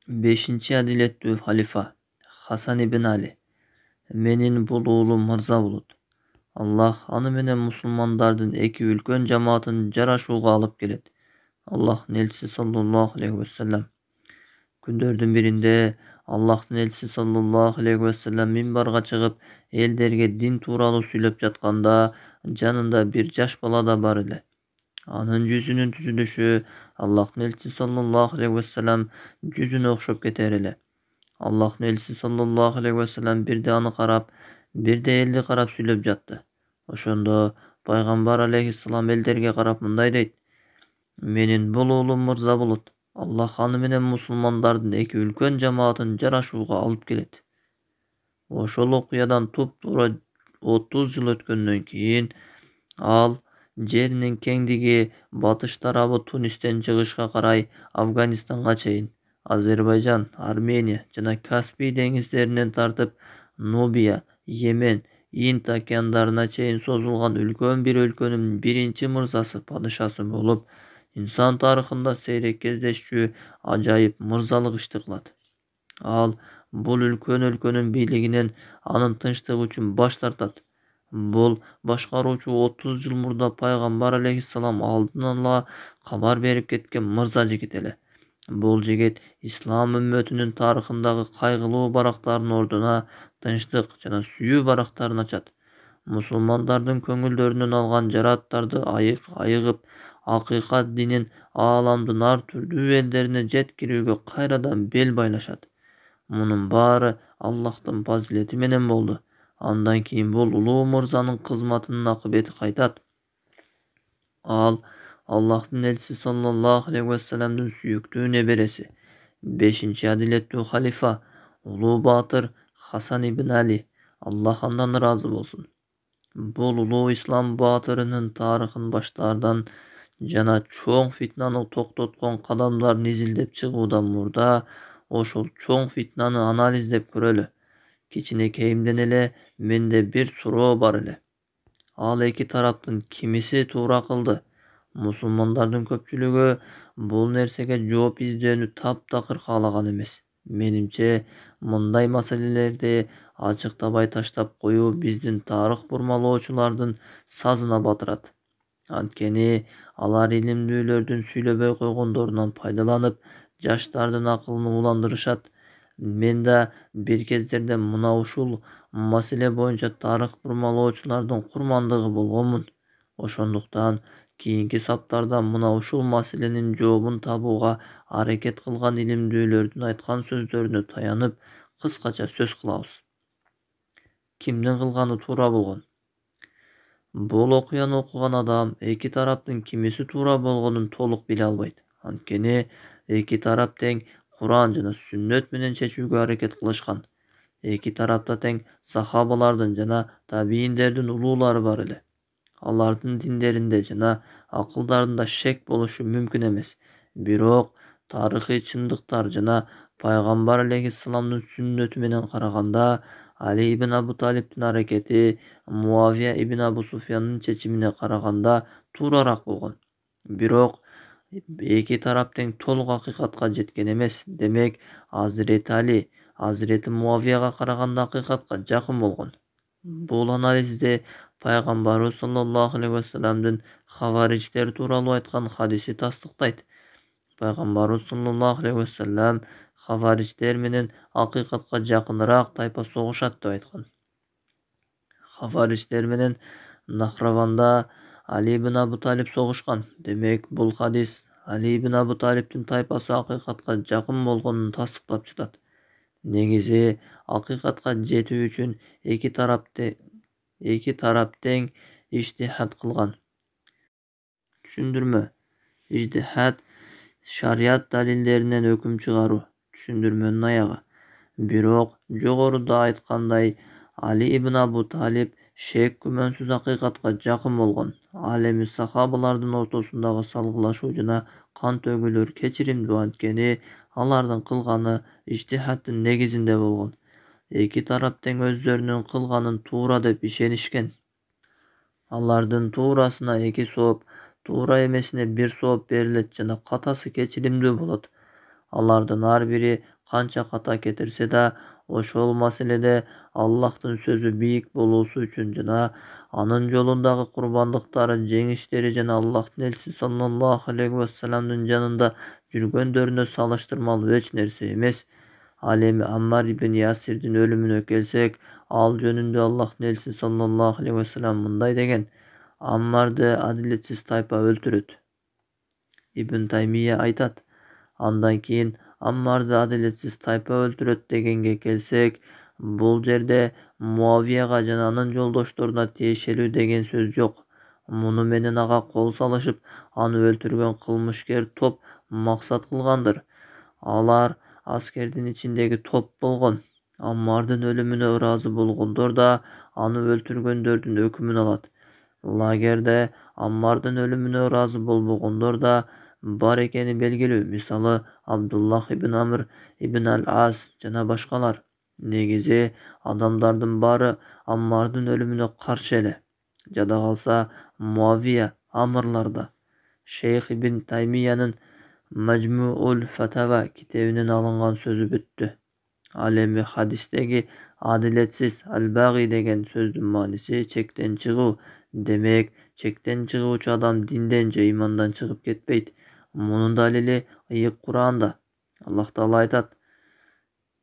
Beşinci adilettүү halifa Hasan ibn Ali. Менин бул уулум мырза болот. Аллах аны менен мусулмандардын эки үлкөн жамаатын жарашууга алып келет. Аллахтын элчиси саллаллаху алейхи вассалам. Күндөрдүн биринде Аллахтын элчиси саллаллаху алейхи вассалам минбарга чыгып, элдерге дин тууралуу сүйлөп жатканда, жанында бир жаш бала да бар эле. Анын жүзүнүн түзүлүшү Аллахтын элчиси саллаллаху алейхи вассалам жүзүнө окшоп кетер эле. Аллахтын элчиси саллаллаху алейхи вассалам бирде аны карап, бирде элди карап сүйлөп жатты. Ошондо пайгамбар алейхиссалам элдерге карап мындай дейт: Менин бул уулум мырза болот. Аллах аны менен мусулмандардын эки үлкөн жамаатын жарашууга алып келет. Ошол окуядан туп-туура 30 жыл өткөндөн кийин ал жеринин кеңдиги батыш тарабы Тунистен чыгышка карай Афганистанга чейин, Азербайжан, Армения жана Каспий деңиздеринен тартып Нубия, Йемен, Инд океандарына чейин созулган үлкөн бир өлкөнүн биринчи мырзасы, падышасы болуп, инсан тарыхында сейрек кездешчү ажайып мырзалык ишти кылат. Ал бул үлкөн өлкөнүн бийлигинен анын тынчтыгы үчүн баш тартат. Бул башкаруучу 30 жыл мурда пайгамбар алейхиссалам алдын ала кабар берип кеткен мырза жигит эле. Бул жигит ислам үммөтүнүн тарыхындагы кайгылуу барактардын ордуна тынчтык жана сүйүү барактарын ачат. Мусулмандардын көңүлдөрүнөн алган жарааттарды айыгып, акыйкат динин ааламдын ар түрдүү элдерине жеткирүүгө кайрадан бел байлашат. Мунун баары Аллахтын фазилети менен болду. Андан кийин бул улуу мырзанын кызматынын акыбети кайтат. Ал Аллахтын элчиси саллаллаху алейхи вассаламдын сүйүктүү небереси, бешинчи адилеттүү халифа, улуу баатыр Хасан ибн Али. Аллах андан ыраазы болсун. Бул улуу ислам баатырынын тарыхын баштаардан жана чоң фитнаны токтоткон кадамдарын изилдеп чыгуудан мурда ошол чоң фитнаны анализдеп көрөлү. Кичинекейимден эле менде бир суроо бар эле. Ал эки тараптын кимиси туура кылды? Мусулмандардын көпчүлүгү бул нерсеге жооп издөөнү таптакыр каалаган эмес. Менимче, мындай маселелерди ачыктабай таштап коюу биздин тарых бурмалоочулардын сазына батырат. Анткени алар илимдүүлөрдүн сүйлөбөй койгондорунан пайдаланып, жаштардын акылын ууландырышат. Мен да бир кездерде мына ушул маселе боюнча тарых бурмалоочулардын курмандыгы болгонмун. Ошондуктан кийинки саптарда мына ушул маселенин жообун табууга аракет кылган илимдүүлөрдүн айткан сөздөрүнө таянып, кыскача сөз кылабыз. Кимдин кылганы туура болгон? Бул окуяны окуган адам эки тараптын кимиси туура болгонун толук биле албайт. Анткени эки тарап тең Куран жана Сүннөт менен чечүүгө аракет кылышкан. Эки тарапта тең сахабалардын жана табийиндердин улуулары бар эле. Алардын диндеринде жана акылдарында шек болушу мүмкүн эмес. Бирок тарыхый чындыктар жана пайгамбар алейхиссаламдын сүннөтү менен караганда, Али ибн Абу Талиптин аракети Муавия ибн Абу Суфяндын чечимине караганда туурараак болгон. Бирок эки тарап тең толук акыйкатка жеткен эмес. Демек, Азирети Али Азирети Муавияга караганда акыйкатка жакын болгон. Бул анализде пайгамбарыбыз саллаллаху алейхи вассаламдын хаваричтер тууралуу айткан хадиси тастыктайт. Пайгамбарыбыз саллаллаху алейхи вассалам хаваричтер менен акыйкатка жакыныраак тайпа согушат деп айткан. Хаваричтер менен Нахраванда Али ибн Абу Талип согушкан. Демек, бул хадис Али ибн Абу Талиптин тайпасы акыйкатка жакын болгонун тастыктап жатат. Негизи, акыйкатка жетүү үчүн эки тарап тең иштихад кылган. Түшүндүрмө: Иштихад шарият далилдеринен өкүм чыгаруу. Түшүндүрмөнүн аягы. Бирок жогоруда айткандай, Али ибн Абу Талип шек күмөнсүз акыйкатка жакын болгон. Ал эми сахабалардын ортосундагы салгылашуу жана кан төгүлөр кечиримдүү, анткени алардын кылганы иштихаддын негизинде болгон. Эки тарап тең өздөрүнүн кылганын туура деп ишенишкен. Алардын туурасына 2 сооп, туура эмесине 1 сооп берилет жана катасы кечиримдүү болот. Алардын ар бири канча ката кетирсе да, ошол маселеде Аллахтын сөзү бийик болуусу үчүн жана анын жолундагы курбандыктары, жеңиштери жана Аллахтын элчиси саллаллаху алейхи вассаламдын жанында жүргөндөрүнө салыштырмалуу эч нерсе эмес. Ал эми Аммар ибн Ясирдин өлүмүнө келсек, ал жөнүндө Аллахтын элчиси саллаллаху алейхи вассалам мындай деген: Аммарды адилетсиз тайпа өлтүрөт. Ибн Таймия айтат. Андан кийин Аммарды адилетсиз тайпа өлтүрөт дегенге келсек, бул жерде Муавияга жана анын жолдошторуна тиешелүү деген сөз жок. Муну менен ага кол салышып, аны өлтүргөн кылмышкер топ максат кылгандыр. Алар аскердин ичиндеги топ болгон. Аммардын өлүмүнө ыраазы болгондор да аны өлтүргөндөрдүн өкүмүн алат. Лагерде Аммардын өлүмүнө ыраазы болбогондор да бар экени белгилүү. Мисалы, Абдуллах ибн Амр ибн ал-Ас жана башкалар. Негизи адамдардын баары Аммардын өлүмүнө каршы эле. Жада калса Муавия, Амрларда. Шейх ибн Таймиянын Majmu'ul Fatawa китебинен алынган сөзү бүттү. Ал эми хадистеги адилетсиз ал-баги деген сөздүн мааниси чектен чыгуу. Демек, чектен чыгуучу адам динден же имандан чыгып кетпейт. Мунун далили ыйык Куранда. Аллах Таала айтат: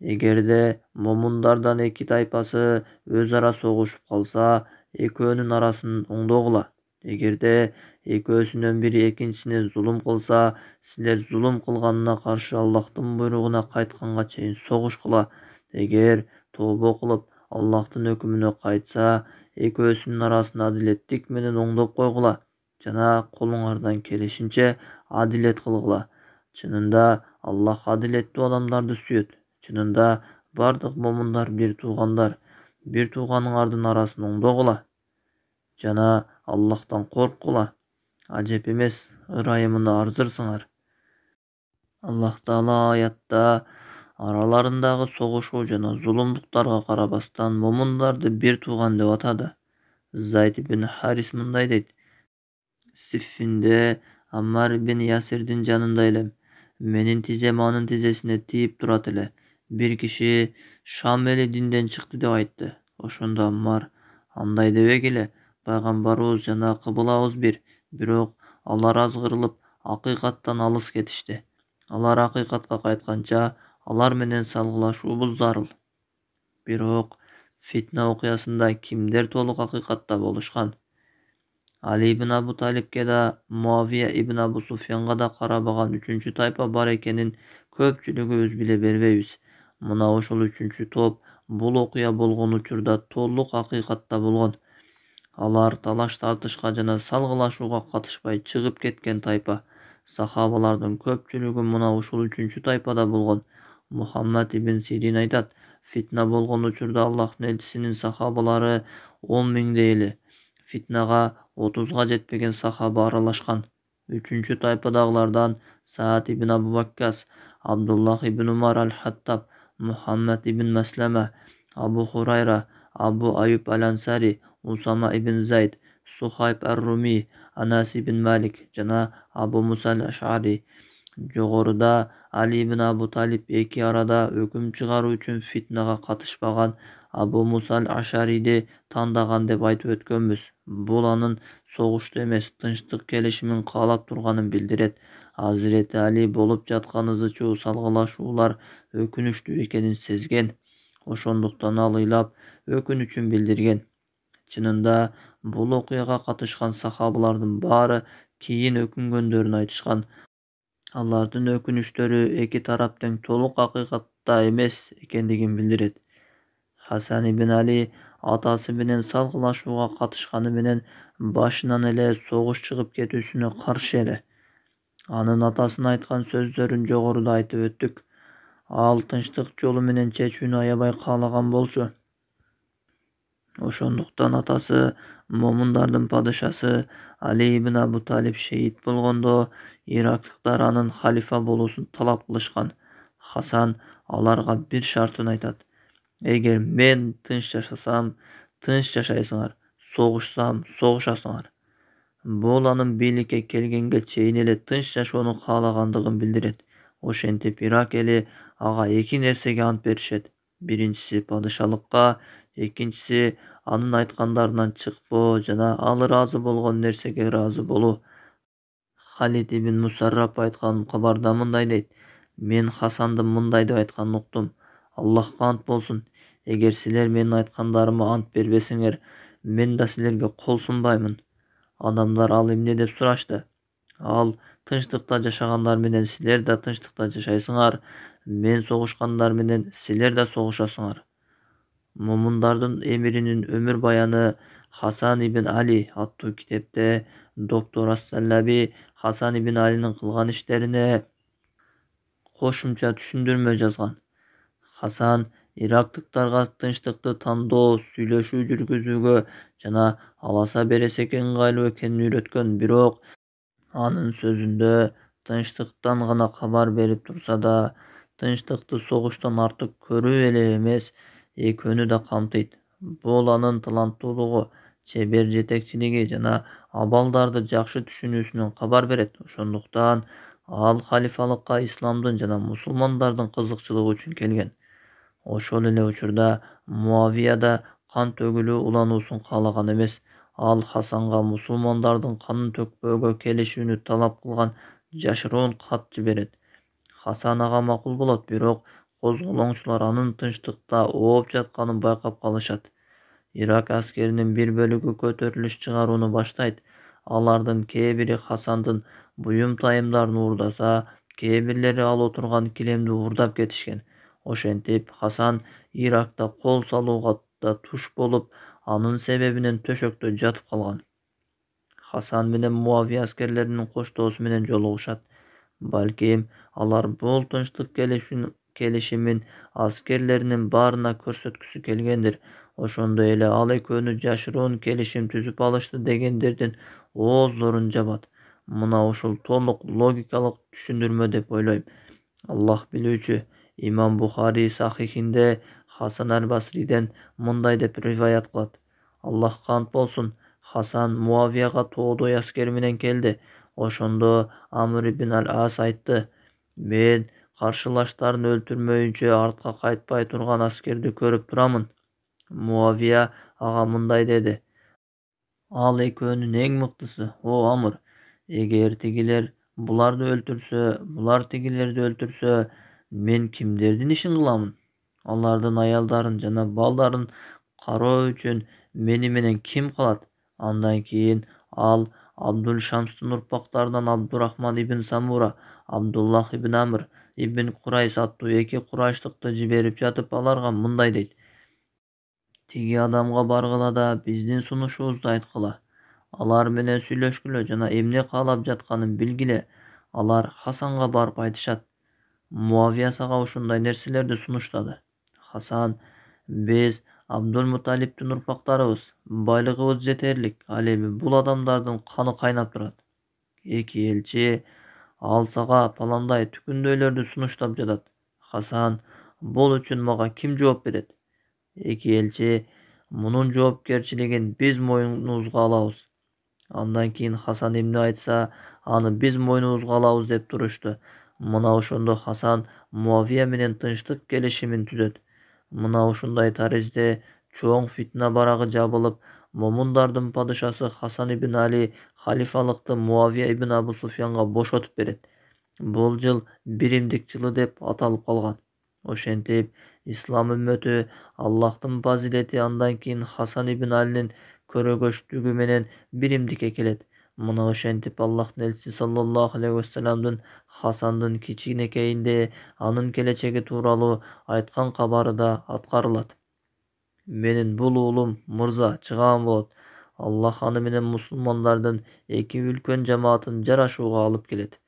эгерде момундардан эки тайпасы өз ара согушуп калса, экөөнүн арасын оңдогула. Эгерде экөөсүнөн бири экинчисине зулум кылса, силер зулум кылганына каршы Аллахтын буйругуна кайтканга чейин согушкула. Эгер тообо кылып Аллахтын өкүмүнө кайтса, экөөсүнүн арасын адилеттик менен оңдоп койгула жана колуңардан келишинче адилет кылгыла. Чынында Аллах адилеттүү адамдарды сүйөт. Чынында бардык момундар бир туугандар. Бир тууганыңардын арасын оңдогула жана Аллахтан корккула. Ажеп эмес, ырайымына арзырсыңар. Аллах Таала аятта араларындагы согушуу жана зулумдуктарга карабастан момундарды бир тууган деп атады. Зайд ибн Харис мындай дейт: Сиффинде Аммар ибн Ясирдин жанында элем. Менин тизем анын тизесине тийип турат эле. Бир киши Шам эли динден чыкты деп айтты. Ошондо Аммар: андай дебегиле, пайгамбарыбыз жана кыблабыз бир. Бирок алар азгырылып, акыйкаттан алыс кетишти. Алар акыйкатка кайтканча, алар менен салгылашуубуз зарыл. Бирок фитна окуясында кимдер толук акыйкатта болушкан? Али ибн Абу Талибке да, Муавия ибн Абу Суфьянга да карабаган үчүнчү тайпа бар экенин көпчүлүгүбүз биле бербейбиз. Мына ошол үчүнчү топ бул окуя болгон учурда толук акыйкатта болгон. Алар талаш тартышка жана салгылашууга катышпай чыгып кеткен тайпа. Сахабалардын көпчүлүгү мына ушул үчүнчү тайпада болгон. Мухаммад ибн Сирин айтат: фитна болгон учурда Аллахтын элчисинин сахабалары 10 миңдей эле. Фитнага 30га жетпеген сахаба аралашкан. Үчүнчү тайпадагылардан Саад ибн Абу Ваккас, Абдуллах ибн Умар ал-Хаттаб, Мухаммад ибн Маслама, Абу Хурайра, Абу Аюб ал-Ансари, Усама ибн Зайд, Сухайб ар-Руми, Анас ибн Малик жана Абу Муса ал-Аш'ари. Жогоруда Али ибн Абу Талиб эки арада өкүм чыгаруу үчүн фитнага катышпаган Абу Муса ал-Аш'ариди тандаган деп айтып өткөнбүз. Бул анын согушту эмес, тынчтык келишимин каалап турганын билдирет. Азирети Али болуп жаткан ызы-чуу салгылашуулар өкүнүчтүү экенин сезген. Ошондуктан ал ыйлап өкүнүчүн билдирген. Чынында бул окуяга катышкан сахабалардын баары кийин өкүнгөндөрүн айтышкан. Алардын өкүнүчтөрү эки тарап тең толук акыйкатта эмес экендигин билдирет. Хасан ибн Али атасы менен салгылашууга катышканы менен башынан эле согуш чыгып кетүүсүнө каршы эле. Анын атасына айткан сөздөрүн жогоруда айтып өттүк. Ал тынчтык жолу менен чечүүнү аябай каалаган болчу. Ошондуктан атасы, момундардын падышасы Али ибн Абу Талиб шейит болгондо, ирактыктар анын халифа болуусун талап кылышкан. Хасан аларга бир шартын айтат: эгер мен тынч жашасам, тынч жашайсыңар, согушсам, согушасыңар. Бул анын бийликке келгенге чейин эле тынч жашоону каалагандыгын билдирет. Ошентип Ирак эли ага эки нерсеге ант беришет. Биринчиси падышалыкка, экинчиси анын айткандарынан чыкпоо жана ал ыраазы болгон нерсеге ыраазы болуу. Халид ибн Мусарраб айткан кабарда мындай дейт: Мен Хасандын мындай деп айтканын уктум: Аллахка ант болсун, эгер силер менин айткандарыма ант бербесеңер, мен да силерге кол сунбаймын. Адамдар ал эмне деп сурашты. Ал: тынчтыкта жашагандар менен силер да тынчтыкта жашайсыңар, мен согушкандар менен силер да согушасыңар. Момундардын эмиринин өмүр баяны Хасан ибн Али аттуу китепте доктор Ас-Саллаби Хасан ибн Алинин кылган иштерине кошумча түшүндүрмө жазган. Хасан ирактыктарга тынчтыкты тандоо, сүйлөшүү жүргүзүүгө жана аласа бересекке ыңгайлуу экенин үйрөткөн. Бирок анын сөзүндө тынчтыктан гана кабар берип турса да, тынчтыкты согуштан артык көрүү эле эмес, экөөнү да камтыйт. Бул анын таланттуулугу, чебер жетекчилиги жана абалдарды жакшы түшүнүүсүнөн кабар берет. Ошондуктан ал халифалыкка исламдын жана мусулмандардын кызыкчылыгы үчүн келген. Ошол эле учурда Муавия да кан төгүлүү улануусун каалаган эмес. Ал Хасанга мусулмандардын канын төкпөөгө келишүүнү талап кылган жашыруун кат жиберет. Хасан ага макул болот, бирок козголоңчулар анын тынчтыкта ооп жатканын байкап калышат. Ирак аскеринин бир бөлүгү көтөрүлүш чыгарууну баштайт. Алардын кээ бири Хасандын буюм тайымдарын уурдаса, кээ бирлери ал отурган килемди уурдап кетишкен. Ошентип Хасан Иракта кол салууга да туш болуп, анын себебинен төшөктө жатып калган. Хасан менен Муавия аскерлеринин коштоосу менен жолугушат. Балким алар бул тынчтык келишимин аскерлеринин баарына көрсөткүсү келгендир. Ошондой эле ал экөөнү жашыруун келишим түзүп алышты дегендердин ооздорун жабат. Мына ушул толук логикалык түшүндүрмө деп ойлойм. Аллах билүүчү. Имам Бухари сахихинде Хасан аль-Басриден мындай деп риваят кылат. Аллахка ант болсун, Хасан Муавияга тоодой аскер менен келди. Ошондо Амр ибн аль-Ас айтты: Мен каршылаштарын өлтүрмөйүнчө артка кайтпай турган аскерди көрүп турамын. Муавия ага мындай деди: Ал экөөнүн эң мыктысы, о Амр. Эгер тигилер буларды өлтүрсө, булар тигилерди өлтүрсө, мен кимдердин ишин кыламын? Алардын аялдарын жана балдарын кароо үчүн мени менен ким калат? Андан кийин ал Абдул Шамстын урпактарынан Абдурахман ибн Самура, Абдуллах ибн Амр ибн Курайс аттуу эки курайштыкты жиберип жатып аларга мындай дейт: Тиги адамга баргыла да биздин сунушубузду айткыла. Алар менен сүйлөшкүлө жана эмне каалап жатканын билгиле. Алар Хасанга барып айтышат. Муавия сага ушундай нерселерди сунуштады. Хасан: Биз Абдул-Муталиптин урпактарыбыз, байлыгыбыз жетерлик. Ал эми бул адамдардын каны кайнап турат. Эки элчи: Ал сага паландай түкүндөйлөрдү сунуштап жатат. Хасан: Бул үчүн мага ким жооп берет? Эки элчи: Мунун жоопкерчилигин биз мойнубузга алабыз. Андан кийин Хасан эмне айтса, аны биз мойнубузга алабыз деп турушту. Мына ошондо Хасан Муавия менен тынчтык келишимин түзөт. Мына ушундай таризде чоң фитна барагы жабылып, момундардын падышасы Хасан ибн Али халифалыкты Муавия ибн Абу Суфьянга бошотуп берет. Бул жыл биримдик жылы деп аталып калган. Ошентип ислам үммөтү Аллахтын фазилети андан кийин Хасан ибн Алинин көрөгөчтүгү менен биримдикке келет. Мына ошентип Аллахтын элчиси саллаллаху алейхи вассаламдын Хасандын кичинекейинде анын келечеги тууралуу айткан кабары да аткарылат. Менин бул уулум мырза чыгаан болот. Аллах аны менен мусулмандардын эки үлкөн жамаатын жарашууга алып келет.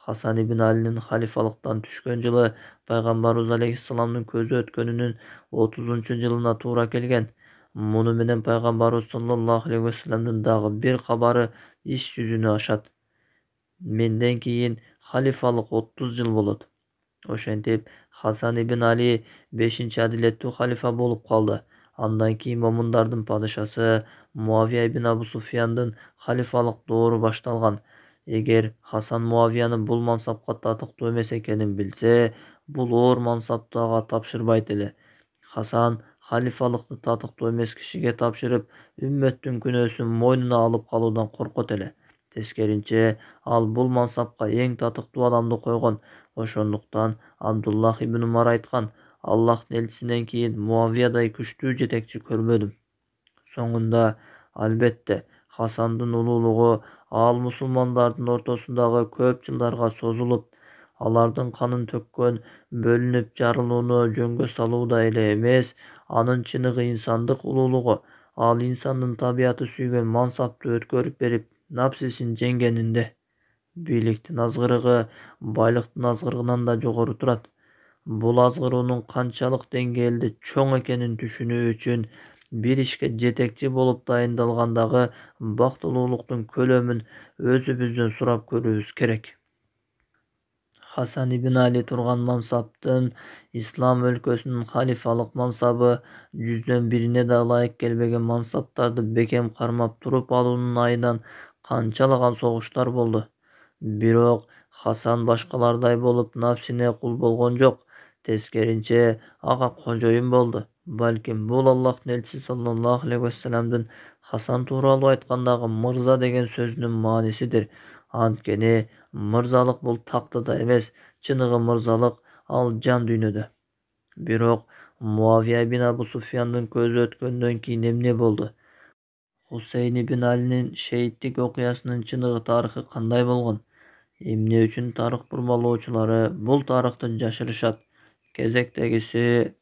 Хасан ибн Алинин халифалыктан түшкөн жылы пайгамбарыбыз алейхиссаламдын көзү өткөнүнүн 30-жылына туура келген. Муну менен пайгамбарыбыз саллаллаху алейхи вассаламдын дагы бир кабары иш жүзүнө ашат. Менден кийин халифалык 30 жыл болот. Ошентип Хасан ибн Али 5-адилеттүү халифа болуп калды. Андан кийин момундардын падышасы Муавия ибн Абу Суфьяндын халифалык доору башталган. Эгер Хасан Муавияны бул мансапка татыктуу эмес экенин билсе, бул оор мансапты ага тапшырбайт эле. Хасан халифалыкты татыктуу эмес кишиге тапшырып, үммөттүн күнөөсүн мойнуна алып калуудан коркот эле. Тескеринче, ал бул мансапка эң татыктуу адамды койгон. Ошондуктан Абдуллах ибн Умар айткан: Аллахтын элчисинен кийин Муавиядай күчтүү жетекчи көрбөдүм. Соңунда, албетте, Хасандын улуулугу ал мусулмандардын ортосундагы көп жылдарга созулуп, алардын канын төккөн, бөлүнүп жарылууну жөнгө салууда эле эмес, анын чыныгы инсандык улуулугу, ал инсандын табияты сүйгөн мансапты өткөрүп берип, напсисин жеңгенинде. Бийликтин азгырыгы байлыктын азгырыгынан да жогору турат. Бул азгыруунун канчалык деңгээлде чоң экенин түшүнүү үчүн бир ишке жетекчи болуп дайындалгандагы бактылуулуктун көлөмүн өзүбүздөн сурап көрүүбүз керек. Хасан ибн Али турган мансаптын ислам өлкөсүнүн халифалык мансабы жүздөн бирине да ылайык келбеген мансаптарды бекем кармап туруп алуунун айынан канчалаган согуштар болду. Бирок Хасан башкалардай болуп напсине кул болгон жок. Тескеринче, ага кожоюн болду. Балким бул Аллахтын элчиси саллаллаху алейхи вассаламдын Хасан тууралуу айткандагы мырза деген сөзүнүн маанисидир. Анткени мырзалык бул тактыда эмес, чыныгы мырзалык ал жан дүйнөдө. Бирок Муавия ибн Абу Суфьяндын көзү өткөндөн кийин эмне болду? Хусейн ибн Алинин шейиттик окуясынын чыныгы тарыхы кандай болгон? Эмне үчүн тарых бурмалоочулары бул тарыхты жашырышат? Кезектегиси